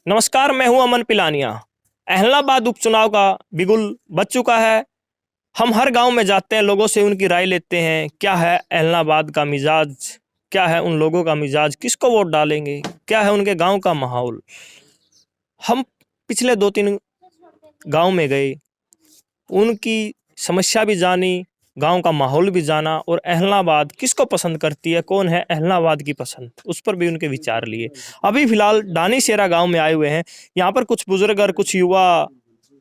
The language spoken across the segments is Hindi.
नमस्कार, मैं हूं अमन पिलानिया। अहमदाबाद उपचुनाव का बिगुल बज चुका है। हम हर गांव में जाते हैं, लोगों से उनकी राय लेते हैं। क्या है अहमदाबाद का मिजाज, क्या है उन लोगों का मिजाज, किसको वोट डालेंगे, क्या है उनके गांव का माहौल। हम पिछले 2-3 गांव में गए, उनकी समस्या भी जानी, गांव का माहौल भी जाना और अहमदाबाद किसको पसंद करती है, कौन है अहमदाबाद की पसंद, उस पर भी उनके विचार लिए। अभी फिलहाल डानीसेरा गांव में आए हुए हैं। यहाँ पर कुछ बुजुर्ग और कुछ युवा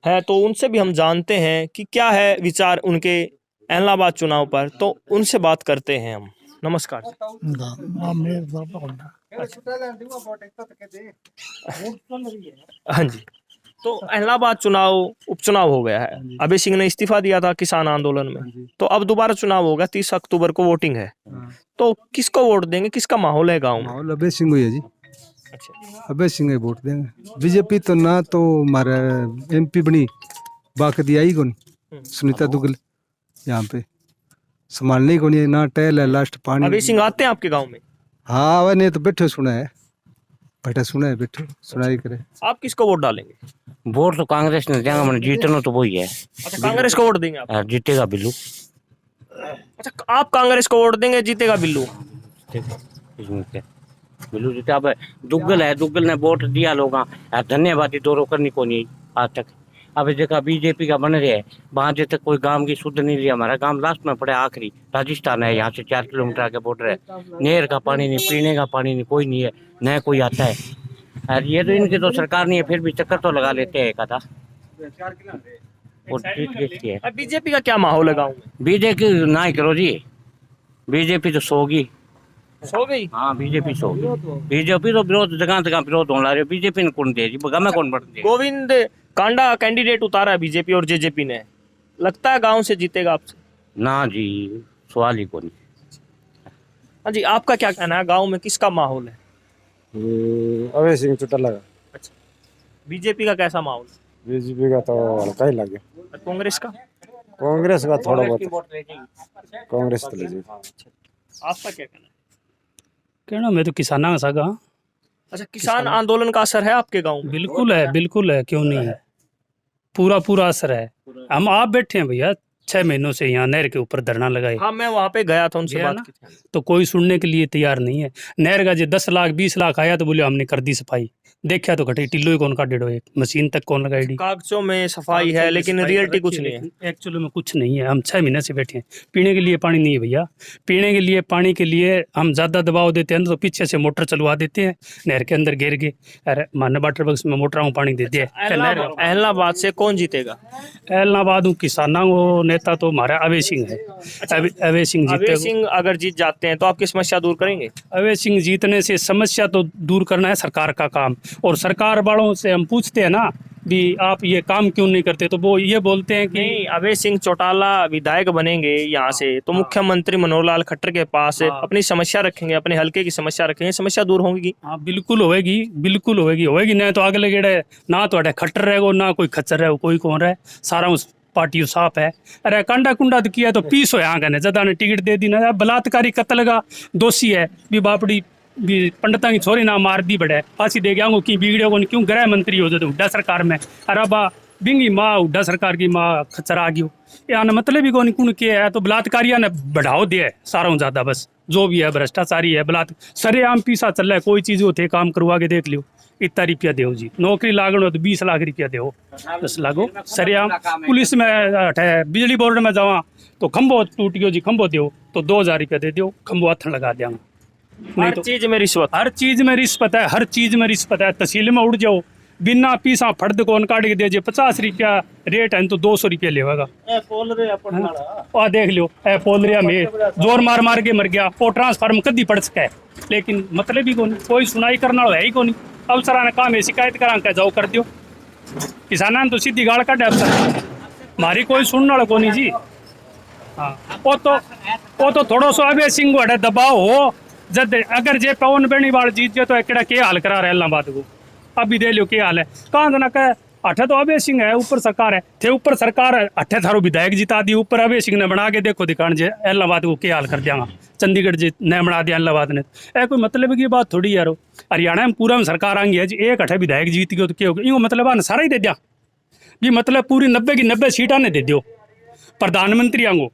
है, तो उनसे भी हम जानते हैं कि क्या है विचार उनके अहमदाबाद चुनाव पर। तो उनसे बात करते हैं हम। नमस्कार। हाँ जी, तो अहमदाबाद उपचुनाव हो गया है। अभय सिंह ने इस्तीफा दिया था किसान आंदोलन में, तो अब दोबारा चुनाव होगा। 30 अक्टूबर को वोटिंग है। तो किसको वोट देंगे, किसका माहौल है गांव में? माहौल अभय सिंह हुई है जी। अच्छा, अभय सिंह ही वोट देंगे। बीजेपी तो ना तो हमारा एमपी बनी बाकी आई कौन सुनीता दुग्गल यहाँ पे संभालने ही कौन है ना। टहल है लास्ट पानी। अभय सिंह आते हैं आपके गांव में? हाँ वह नहीं तो बैठे सुना है, बैठा सुना है, बैठे सुनाई करे। आप किसको वोट डालेंगे? वोट तो कांग्रेस ने देंगे, मैंने जीतना तो वही है। अच्छा, कांग्रेस को वोट देंगे आप? जीतेगा बिल्लू। अच्छा, आप कांग्रेस को वोट देंगे, जीतेगा बिल्लू? इसमें क्या बिल्लू जीते। अब दुग्गल है, दुग्गल ने वोट दिया लोग धन्यवादी दौरों करनी को नहीं आज तक। अब देखा बीजेपी का बन रहा है, वहां जब तक कोई गांव की शुद्ध नहीं रही। हमारा गांव लास्ट में पड़े, आखिरी राजस्थान है, यहाँ से 4 किलोमीटर आगे बॉर्डर है। नहर का पानी नहीं, पीने का पानी नहीं, कोई नहीं है, न कोई आता है। और ये तो इनकी तो सरकार नहीं है, फिर भी चक्कर तो लगा लेते हैं एक आधा। अब बीजेपी का क्या माहौल है गाँव में? बीजेपी ना ही करो जी, बीजेपी तो सोगी। सो गई? हाँ बीजेपी सोगी। बीजेपी तो विरोध जगह जगह विरोध होने लगे। बीजेपी ने कौन दिया जी, गमे कौन बढ़ दिया। गोविंद कांडा कैंडिडेट उतारा है बीजेपी और जेजेपी ने, लगता है गांव से जीतेगा आपसे? ना जी, सवाल ही कौन। हाँ जी, आपका क्या कहना है, गांव में किसका माहौल है? अभय सिंह चौटाला का। अच्छा, बीजेपी का कैसा माहौल? बीजेपी का तो हल्का ही लगे। कांग्रेस का? कांग्रेस का थोड़ा बहुत, कांग्रेस तो लीजिए। आपका क्या कहना है? कहना मैं तो किसाना का सागा। अच्छा, किसान आंदोलन का असर है आपके गांव में? बिल्कुल है, बिल्कुल है, क्यों नहीं है। पूरा पूरा असर है। हम आप बैठे हैं भैया 6 महीनों से यहाँ नहर के ऊपर धरना लगाए। हाँ, मैं वहाँ पे गया था, उनसे गया बात ना? की थी। तो कोई सुनने के लिए तैयार नहीं है। नहर का जो 10 लाख 20 लाख आया तो बोले हमने कर दी सफाई। देखा तो घटे टिल्लो ही कौन का डेढ़ो, एक मशीन तक कौन लगाई डी। कागजों में सफाई है, लेकिन रियलिटी कुछ नहीं है। एक्चुअली में कुछ नहीं है। हम 6 महीने से बैठे हैं, पीने के लिए पानी नहीं है भैया। पीने के लिए पानी के लिए हम ज़्यादा दबाव देते हैं तो पीछे से मोटर चलवा देते हैं, नहर के अंदर गिर के। अरे माने वाटर बॉक्स में मोटरों पानी देते हैं। अहमदाबाद से कौन जीतेगा? अहमदाबाद किसानों को नेता तो हमारा अभय सिंह है। अभय सिंह अभय जीते। सिंह अगर जीत जाते हैं तो आपकी समस्या दूर करेंगे? अभय सिंह जीतने से समस्या तो दूर करना है सरकार का काम। और सरकार वालों से हम पूछते हैं ना भी आप ये काम क्यों नहीं करते, तो वो ये बोलते हैं कि नहीं, अभय सिंह चौटाला विधायक बनेंगे यहाँ से तो मुख्यमंत्री मनोहर लाल खट्टर के पास अपनी समस्या रखेंगे, अपने हल्के की समस्या रखेंगे, समस्या दूर होगी। हाँ बिल्कुल होएगी, बिल्कुल होएगी, होएगी। नहीं तो अगले गेड़े ना तो खट्टर रहेगा, ना कोई खच्चर रहे, कोई कौन रहे, सारा उस पार्टी साफ है। अरे कंडा कुंडा तो किया तो पीस हो यहाँ कहने जदा ने टिकट दे दी ना। बलात्कारी कत्ल का दोषी है भी बापड़ी भी पंडिता की छोरी ना मार दी बड़े फांसी दे गया की बिगड़े को क्यों गृह मंत्री हो जाते हुड्डा सरकार में। अरे बा बिंगी माँ हुड्डा सरकार की माँ खच्चर आ गई यहाँ मतलब ही कौन कौन किया है। तो बलात्कारिया ने बढ़ाओ दिया है सारा ज्यादा, बस जो भी है भ्रष्टाचारी है। सरेआम पीसा चल रहा है, कोई चीज होते काम करवा के देख लियो। इतना रुपया दो जी, नौकरी लागण तो 20 लाख रुपया दो, 10 लागो सरेआम। पुलिस में बिजली बोर्ड में जावा तो खंभो टूट गयो जी, खंभो दो तो 2000 रुपया दे दो, खंभो हथन लगा देंगे। नहीं तो चीज में रिश्वत, हर चीज में रिश्वत है, हर चीज में रिश्वत है। तहसील में उड़ जाओ बिना पीसा फर्द कौन काट के दे 50 रुपया रेट है तो 200 रुपया लेगा। देख लो पोलरिया में जोर मार मार के मर गया, वो ट्रांसफार्म कदी पड़ सका है, लेकिन मतलब ही कोई सुनाई करना है ही कौन। अफसर ने काम है शिकायत करा के जाओ कर दियो, किसाना ने तो सीधी गाड़ काटे अफसर, मारी कोई सुनने वाला कौन जी। हाँ वो तो थोड़ा सा अभय सिंह दबाव हो जब अगर जे पवन बेनीवाल जीत जाए तो एकड़ा के हाल करा रहे इलाहाबाद को। अभी दे लो के हाल है कहाँ ना कह अठे तो अभय सिंह है, ऊपर सरकार है थे, ऊपर सरकार अठे थारो विधायक जिता दी, ऊपर अभय सिंह ने बना के देखो दिखान जे इलाहाबाद को के हाल कर दिया चंडीगढ़ जी नया बना दिया इलाहाबाद ने। ए कोई मतलब की बात थोड़ी यारो। हरियाणा में पूरा में सरकार आएंगी है जी, एक अठे विधायक जीत गयो तो क्या होगा? यो मतलब आने सारा ही दे दिया। ये मतलब पूरी 90 की 90 सीटा ने दे दियो। प्रधानमंत्री आंगो,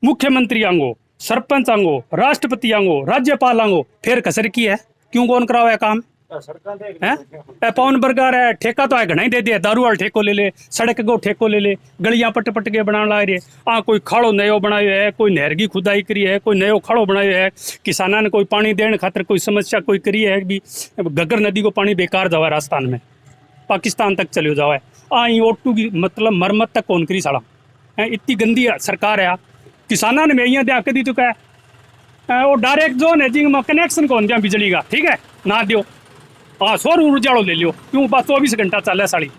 मुख्यमंत्री आंगो, सरपंच आंगो, राष्ट्रपति आंगो, राज्यपाल आंगो, फिर कसर की है? क्यों कौन करावा है काम? है पवन बरगार है, ठेका तो है घना ही दे दिया। दारू वाला ठेको ले ले, सड़क को ठेको ले ले, गलियां पट पट के बनाने ला रहे। कोई खाड़ो नयो बनायो है, कोई नहर की खुदाई करी है, कोई नयो खाड़ो बनायो है। किसाना ने कोई पानी देने खातर कोई समस्या कोई करी है भी। घग्गर नदी को पानी बेकार जावा राजस्थान में, पाकिस्तान तक चलो जावा। ओटू की मतलब मरम्मत तक कौन करी साड़ा है? इतनी गंदी सरकार है। किसाना ने मैं दिया के दी चुका है। वो डायरेक्ट जोन है जी, कनेक्शन कौन दिया बिजली का, ठीक है ना दियो। सौर ऊर्जा ले लियो, क्यों बस 24 घंटा चले साड़ी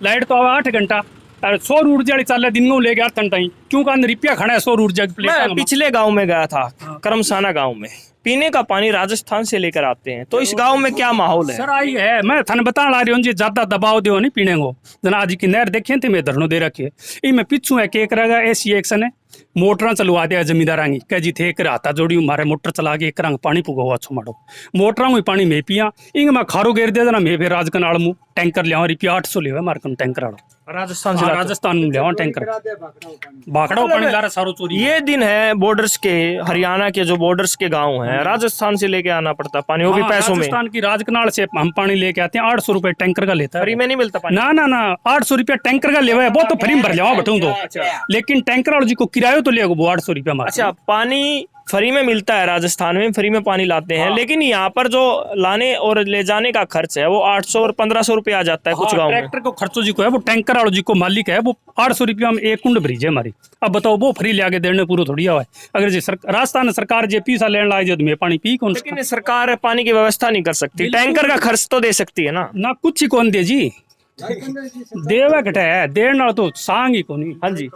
लाइट तो 8 घंटा। सौर ऊर्जा चल दिन में ले गया घंटा, क्यों का रिपिया खड़ा है सौर ऊर्जा की प्लेट। मैं पिछले गांव में गया था, करमसाना गांव में। पीने का पानी राजस्थान से लेकर आते हैं, तो इस गांव में क्या माहौल है? सर आई है, मैं थाने बताने ला रही हूँ जी, ज्यादा दबाव दो नहीं पीने को। जना आज की नहर देखिए थे, मैं धरनो दे रखी है। इनमें पिछू है केक रहेगा ऐसी एक्शन है, मोटर चलवा दिया जमींदार की कह जी थे एक हाथा जोड़ी मारे मोटर चला के एक रंग पानी पुगो अच्छो मारो मोटर में पानी में पिया। इंग मैं खारो घेर दिया जना मैं फिर राजकनाल मुँह टैंकर लिया रुपया 800 लिया मार टैंकर आड़ो राजस्थान से राजस्थान में लिया टैंकर बाकड़ा पानी ला रहा सारो चोरी। ये दिन है बॉर्डर्स के, हरियाणा के जो बॉर्डर्स के गांव हैं, राजस्थान से लेके आना पड़ता पानी, वो भी पैसों में। राजस्थान की राजकनाल से हम पानी लेके आते हैं, 800 रुपए टैंकर का लेता है। फ्री में नहीं मिलता पानी? ना ना ना 800 रुपया टैंकर का लेवा है, वो तो फ्री में भर जाओ बटू दो, लेकिन टैंकर वाले जी को किराया तो ले वो 800 रुपया। अच्छा, पानी फ्री में मिलता है राजस्थान में, फ्री में पानी लाते हैं, लेकिन यहाँ पर जो लाने और ले जाने का खर्च है वो 800 और 1500 रुपया आ जाता है कुछ गाँव में। ट्रैक्टर को खर्चो जी को है, वो टैंकर वालों जी को मालिक है, वो 800 रुपया में एक कुंड भरीजे हमारी। अब बताओ वो फ्री ले आके देने पूरा थोड़ी हुआ है। अगर जी राजस्थान सरकार जे पीसा लेने लाए जो मैं पानी पी कौन, लेकिन सरकार पानी की व्यवस्था नहीं कर सकती, टैंकर का खर्च तो दे सकती है ना कुछ ही कौन दे जी, देवा घटा है देना तो सांग ही कौन। हाँ जी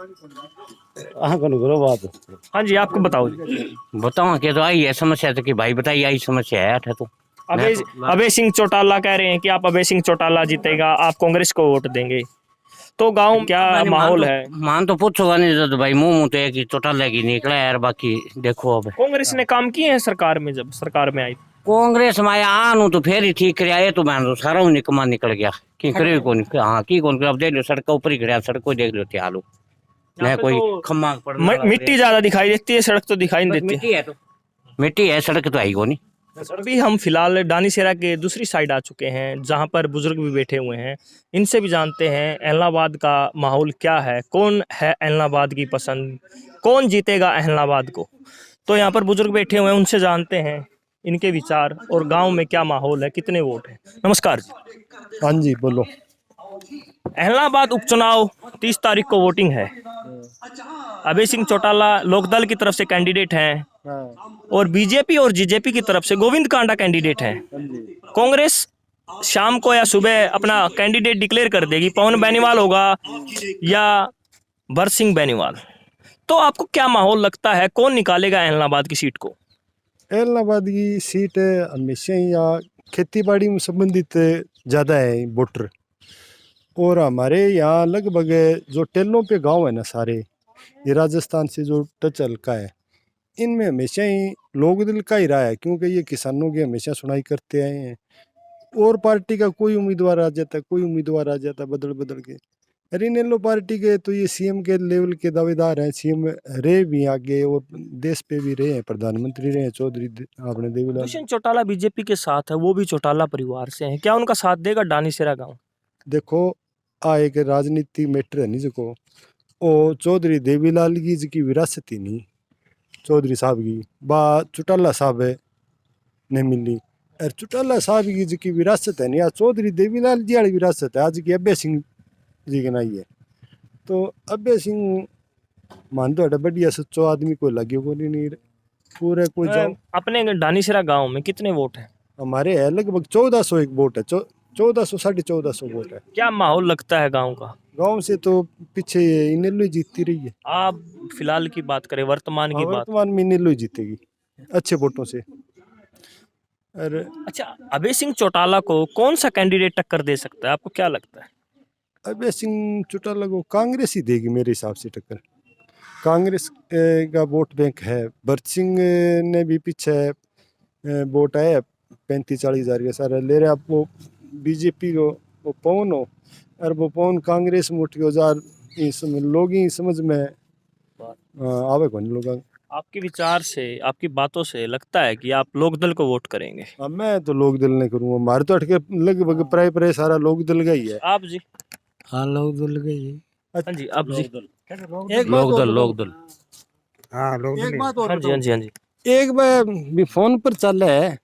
हाँ जी, आपको बताओ बताओ क्या तो आई है समस्या, तो कि भाई बताइए आई समस्या है तो अभय सिंह चौटाला कह रहे हैं कि आप अभय सिंह चौटाला जीतेगा, आप कांग्रेस को वोट देंगे, तो गांव क्या माहौल है? मान तो पूछोगा नहीं तो भाई मुंह तो एक ही चौटाला की निकला यार, बाकी देखो अब कांग्रेस ने काम किए हैं सरकार में, जब सरकार में आई कांग्रेस में आया तो फिर ही ठीक कराया, तो मैं सारा निकमा निकल गया कि करे कौन। हाँ की कौन, अब देख लो सड़क ऊपर ही खड़ा, सड़क को देख लो हालो न कोई खम्मा मिट्टी ज्यादा दिखाई देती है, सड़क तो दिखाई नहीं देती। मिट्टी है तो मिट्टी है, सड़क तो आई कोनी। अभी हम फिलहाल डानीसेरा के दूसरी साइड आ चुके हैं, जहां पर बुजुर्ग भी बैठे हुए हैं। इनसे भी जानते हैं एलनाबाद का माहौल क्या है, कौन है एलनाबाद की पसंद, कौन जीतेगा एलनाबाद को। तो यहाँ पर बुजुर्ग बैठे हुए हैं, उनसे जानते हैं इनके विचार और गांव में क्या माहौल है, कितने वोट हैं। नमस्कार जी। हाँ जी बोलो। एलनाबाद उपचुनाव 30 तारीख को वोटिंग है। अभय सिंह चौटाला लोकदल की तरफ से कैंडिडेट हैं और बीजेपी और जीजेपी की तरफ से गोविंद कांडा कैंडिडेट हैं। कांग्रेस शाम को या सुबह अपना कैंडिडेट डिक्लेयर कर देगी, पवन बेनीवाल होगा या भरत सिंह बेनीवाल। तो आपको क्या माहौल लगता है, कौन निकालेगा एलनाबाद की सीट को? एलनाबाद की सीट हमेशा ही या खेती बाड़ी में संबंधित ज़्यादा है वोटर, और हमारे यहाँ लगभग जो टेलों पे गांव है ना सारे, ये राजस्थान से जो टच हल्का है, इनमें हमेशा ही लोग दिल का ही रहा है, क्योंकि ये किसानों की हमेशा सुनाई करते आए हैं। और पार्टी का कोई उम्मीदवार आ जाता, कोई उम्मीदवार आ जाता बदल बदल के। इनेलो पार्टी के तो ये सीएम के लेवल के दावेदार हैं, सीएम रहे भी आगे और देश पे भी रहे हैं, प्रधानमंत्री रहे हैं चौधरी अपने देवीलाल। दुष्यंत चौटाला बीजेपी के साथ है, वो भी चौटाला परिवार से हैं, क्या उनका साथ देगा डानीसेरा गाँव? देखो एक राजनीति मैटर है नहीं जो ओ चौधरी देवीलाल की जिकी विरासत ही नहीं, चौधरी साहब की बा चौटाला साहब है नहीं मिली, और चौटाला साहब की जिकी विरासत है नहीं, या चौधरी देवीलाल जी वाली विरासत है आज की अभय सिंह जी के नाई है। तो अभय सिंह मान तो बढ़िया सच्चो आदमी कोई लगे को नहीं पूरे कोई जाओ। अपने डानीसेरा गाँव में कितने वोट हैं? हमारे है लगभग 1400 एक वोट है, 1400 1450 वोट है। क्या माहौल लगता है गांव का? गांव से तो पीछे इनेलो ही जीतती रही है। आप फिलहाल की बात करें, वर्तमान की बात। वर्तमान में इनेलो ही जीतेगी अच्छे वोटों से। और अच्छा, अभय सिंह चौटाला को कौन सा कैंडिडेट टक्कर दे सकता है, आपको क्या लगता है? अभय सिंह चौटाला को कांग्रेस ही देगी मेरे हिसाब से टक्कर। कांग्रेस का वोट बैंक है। भरत सिंह ने भी पीछे वोट आया 35-40 हज़ार का सारा ले रहे। आप वो बीजेपी को वो पवन हो और वो पवन कांग्रेस में उठ के हजार लोग ही समझ में आवे कौन लोग। आपके विचार से, आपकी बातों से लगता है कि आप लोकदल को वोट करेंगे। अब मैं तो लोक दल नहीं करूँगा, हमारे तो अटके लगभग प्राय प्राय सारा लोक दल का ही है। आप जी? हाँ लोग दल गई। हाँ जी, आप जी? एक बात और लोग दल हाँ लोग एक बात और हाँ जी, हाँ जी, हाँ जी। एक बार भी फोन पर चल है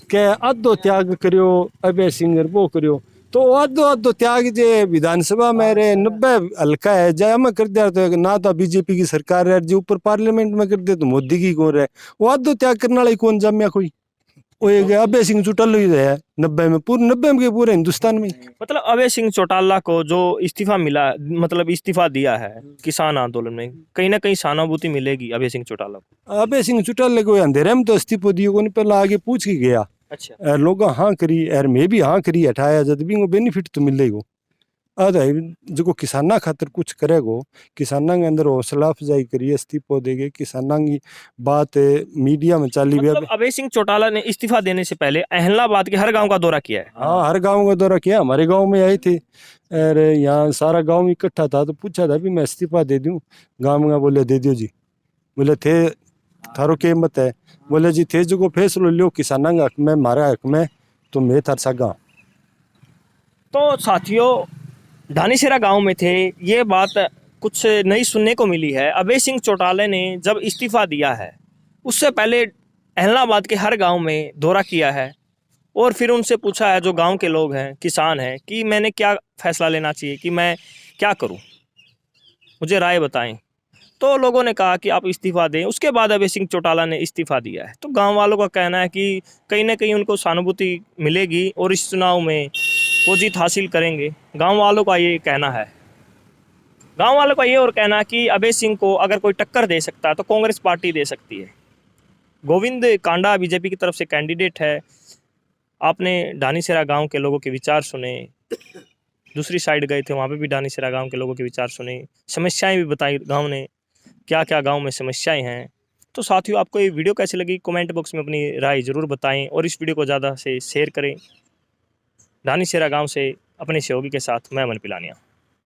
कि अद्धो त्याग करियो अभय सिंह वो करियो, तो अद्धो अद्धो त्याग जे विधानसभा में रे 90 हल्का है जय में कर दिया तो ना तो बीजेपी की सरकार है जो ऊपर पार्लियामेंट में कर दे तो मोदी की कौन रहे, वो अद्धो त्याग करने वाला कौन जमिया कोई। वो एक अभय सिंह चुटल ही है 90 में, पूरे 90 में के पूरे हिंदुस्तान में। मतलब अभय सिंह चौटाला को जो इस्तीफा मिला, मतलब इस्तीफा दिया है किसान आंदोलन में, कहीं ना कहीं सहानुभूति मिलेगी अभय सिंह चौटाला को। अभय सिंह चुटल को अंधेरे में तो इस्तीफा दियो को पहले आगे पूछ के गया, अच्छा, लोग हाँ करी और मैं भी हाँ करी हटाया जब भी वो बेनिफिट तो मिलेगो। अद जो किसाना खातर कुछ करेगो, किसाना के अंदर हौसला अफजाई करिए इस्तीफा देगे, किसाना की बात मीडिया में चली भी। मतलब अभय सिंह चौटाला ने इस्तीफा देने से पहले अहमदाबाद के हर गांव का दौरा किया है। हाँ हर गांव का दौरा किया, हमारे गांव में आए थे और यहाँ सारा गांव इकट्ठा था तो पूछा था भी मैं इस्तीफा दे दूं, गांव में बोले दे दियो जी। बोले थे थारो के मत है, बोले जी थे जो को फैसलो लियो किसाना का हक में हमारा हक में तो मैं थार सगा। तो साथियों, धानीसेरा गांव में थे, ये बात कुछ नई सुनने को मिली है। अभय सिंह चौटाला ने जब इस्तीफा दिया है उससे पहले अहमदाबाद के हर गांव में दौरा किया है और फिर उनसे पूछा है, जो गांव के लोग हैं, किसान हैं, कि मैंने क्या फैसला लेना चाहिए, कि मैं क्या करूं, मुझे राय बताएं। तो लोगों ने कहा कि आप इस्तीफा दें। उसके बाद अभय सिंह चौटाला ने इस्तीफा दिया है। तो गांव वालों का कहना है कि कहीं ना कहीं उनको सहानुभूति मिलेगी और इस चुनाव में वो जीत हासिल करेंगे। गांव वालों का ये कहना है। गांव वालों का ये और कहना है कि अभय सिंह को अगर कोई टक्कर दे सकता है तो कांग्रेस पार्टी दे सकती है। गोविंद कांडा बीजेपी की तरफ से कैंडिडेट है। आपने धानीसेरा गांव के लोगों के विचार सुने, दूसरी साइड गए थे, वहाँ पे भी धानीसेरा गांव के लोगों के विचार सुने, समस्याएं भी बताई गांव ने, क्या क्या गांव में समस्याएं हैं। तो साथियों, आपको ये वीडियो कैसी लगी कमेंट बॉक्स में अपनी राय ज़रूर बताएं और इस वीडियो को ज़्यादा से शेयर करें। धानीसेरा गांव से अपने सहयोगी के साथ मैं अमन पिलानिया।